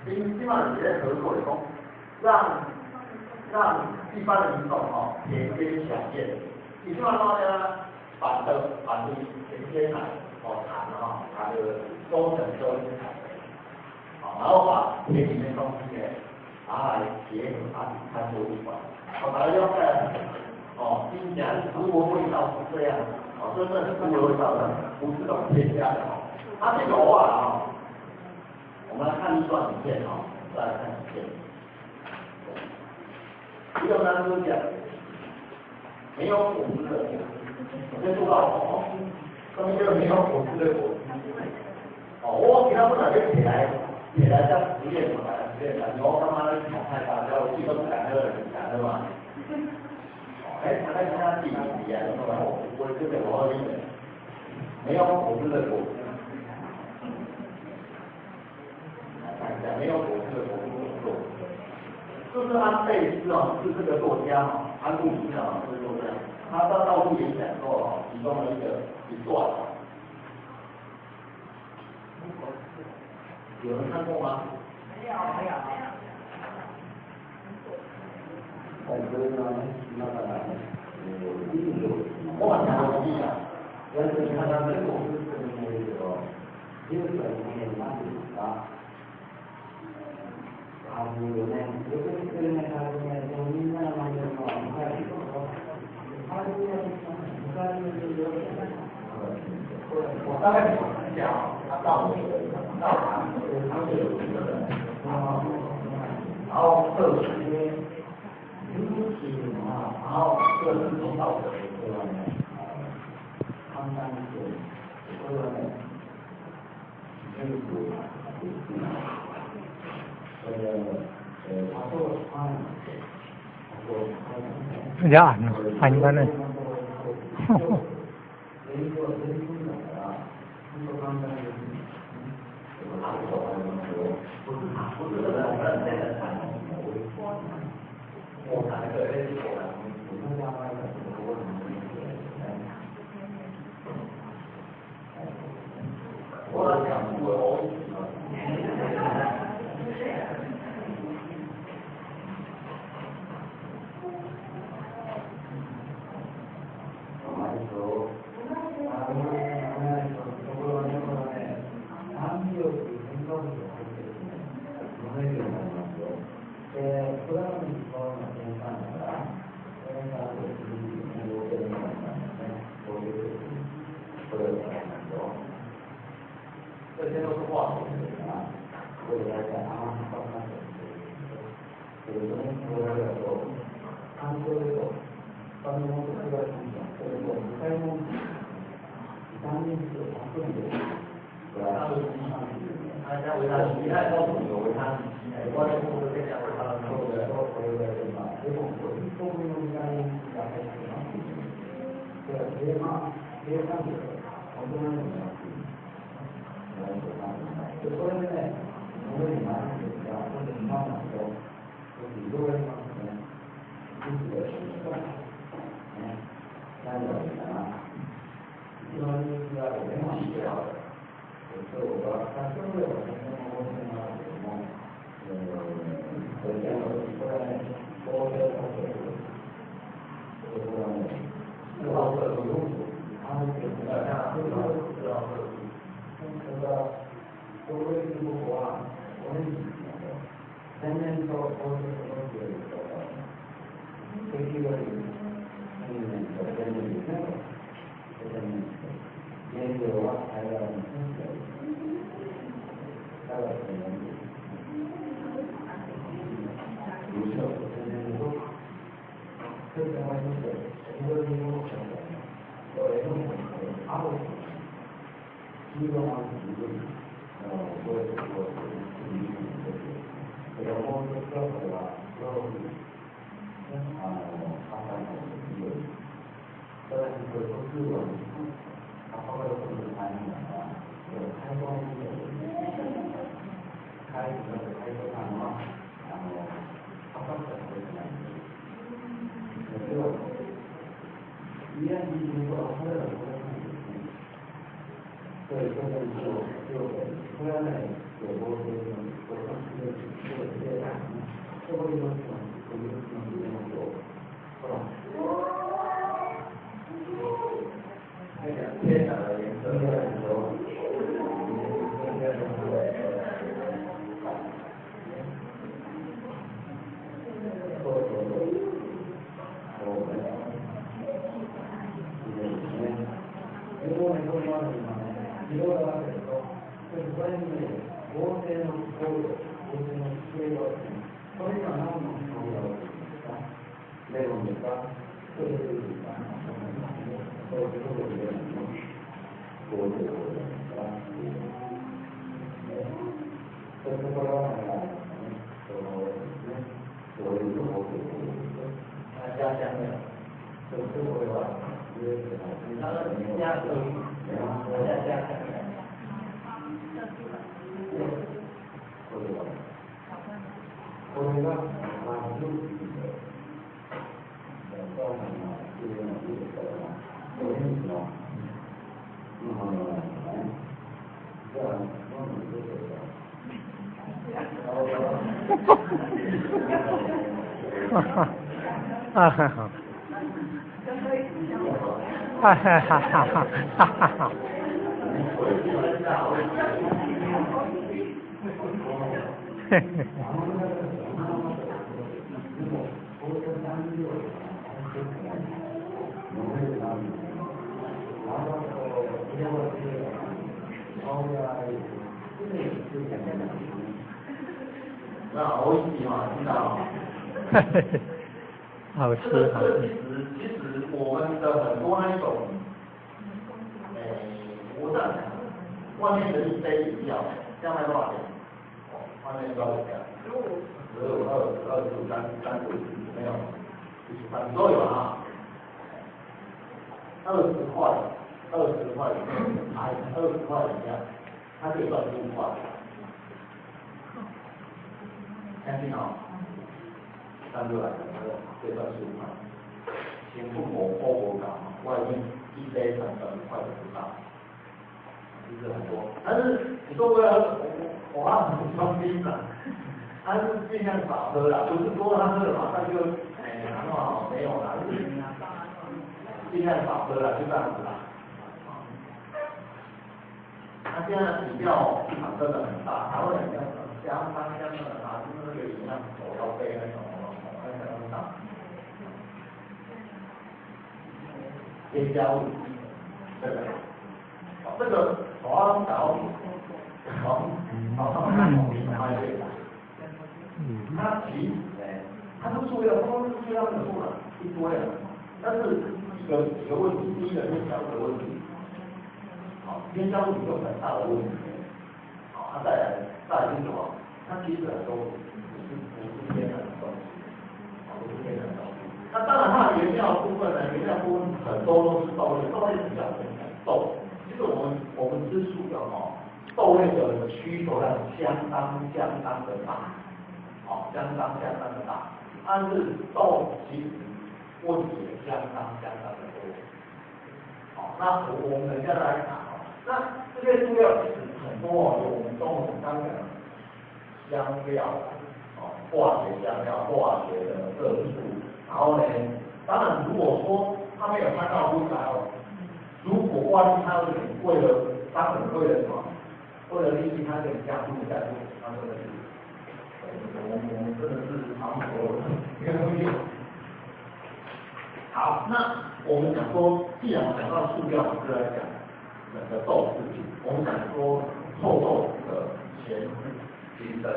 基本上在合作中，让一般的民众田间小便，你希望大家把你田间产它的收成收成产然后把田里面东西拿来结合它做一款，把它要在听起来食物味道是这样真正食物味道的，不是那种添加的它这个偶尔我们来看一段影片再来看影片。一个呢就是讲没有果汁的果，我先做到上面就是没有果汁的果。我给他不小心起来像实验什么来实验然后他妈的炒菜大家我记得不敢喝敢喝吗？他在跟他自己比然后我这个我没有果汁的果。没有果汁的果不做，就是安倍是这个作家安部影响这个作家，他到处演讲过其中的一段。有人看过吗？没有。我很难记但是看他这个日本也蛮多我大概讲他到他是有一个人，然后特许然后个人中道德dạ anh bên này这些都是话术为了大家有时候我来说他们说这个当中这个影响这个开通当面是他更有他的他加维他命太高有维他命我在公司在讲维他命对不对结果我一说不用加一加开始对直接骂直接上去我不能怎么样就说现在我们拿或者你妈妈说你作为什么自己的习惯那有一般是要有人体的就是我他针对我们公司呢首先我说多些四号色素他们觉得像四号色素都会是不活我们天天说都是飞机的首先研究还有对，现在就突然有过这种社会都是我们这样做，是吧？那个天然的颜色，应该来说，应该是家乡的，这个会话，你看人家都，人家家乡的。これが、よく聞いて、お母さんがそういうのを言うから、オレンジのものなんですね。じゃあ、どんどんどうぞ。哈哈哈！哈哈哈哈哈哈哈！嘿嘿。那欧西嘛，知道吗？好吃好吃。其实我们的很多那种，我这样讲，外面的一杯饮料，这样卖多少钱？外面多少钱？15、25、35、没有，13都有啊。20块，20块，20块以下，它可以赚15块。相信哦，3就来了，可以赚15块。先不我搞，外面一杯才2块不到，其实很多。但是你说为了我花很伤心的，他是尽量少喝啦，不是多他喝了马上就很好，没有啦，尽量少喝啦，就这样子啦。他现在饮料市场真的很大，台湾饮料香的啊，就是那个饮料手摇杯那种，那个很大。添加物，对不对？这个黄导它其实它是塑料，它是塑料的塑料一堆了，但是几个问题，第一个添加物的问题，好，添加物有很大的问题，好，它再来是什么？它其实很多不是天然的东西，不是天然的东西。那当然它的原料部分呢，原料部分很多都是豆类，豆类比较豆。其实我们吃素的豆类的需求量相当的大，相当的大。但是豆其实问题也相当的多。那我们等一下来谈那这些塑料其实很多有我们中文刚讲香料，化学香料、化学的色素，然后呢，当然如果说他没有看到出来如果万一他为了什么？为了利益，他给你加入，那真的是，我们真的是常说一个东西。好，那我们讲说，既然讲到塑料，我们就来讲整个豆制品。我们讲说臭豆腐的前提升。